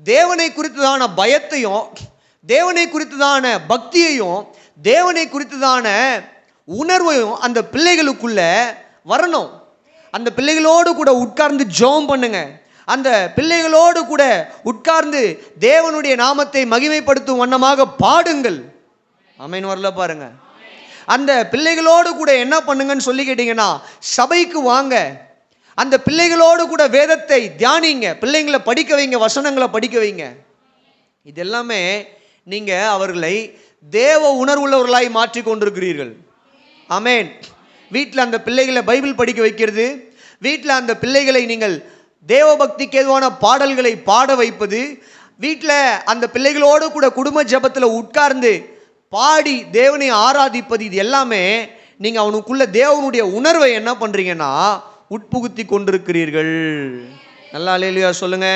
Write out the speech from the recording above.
தேவனை குறித்ததான பயத்தையும், தேவனை குறித்ததான பக்தியையும், தேவனை குறித்ததான உணர்வையும் அந்த பிள்ளைகளுக்குள்ள வரணும். அந்த பிள்ளைகளோடு கூட உட்கார்ந்து ஜெபம் பண்ணுங்க. அந்த பிள்ளைகளோடு கூட உட்கார்ந்து தேவனுடைய நாமத்தை மகிமைப்படுத்தும் வண்ணமாக பாடுங்கள். ஆமென். வரல பாருங்க. அந்த பிள்ளைகளோடு கூட என்ன பண்ணுங்கன்னு சொல்லி கேட்டீங்கன்னா, சபைக்கு வாங்க. அந்த பிள்ளைகளோடு கூட வேதத்தை தியானிங்க. பிள்ளைங்களை படிக்க வைங்க, வசனங்களை படிக்க வைங்க. இது எல்லாமே நீங்க அவர்களை தேவ உணர்வுள்ளவர்களாய் மாற்றி கொண்டிருக்கிறீர்கள். ஆமென். வீட்டில் அந்த பிள்ளைகளை பைபிள் படிக்க வைக்கிறது, வீட்டில் அந்த பிள்ளைகளை நீங்கள் தேவ பக்திக்கு ஏதுவான பாடல்களை பாட வைப்பது, வீட்டில் அந்த பிள்ளைகளோடு கூட குடும்ப ஜெபத்தில் உட்கார்ந்து பாடி தேவனை ஆராதிப்பது, இது எல்லாமே நீங்கள் அவனுக்குள்ள தேவனுடைய உணர்வை என்ன பண்ணுறீங்கன்னா உட்புகுத்தி கொண்டிருக்கிறீர்கள். நல்லா அல்லேலூயா சொல்லுங்க.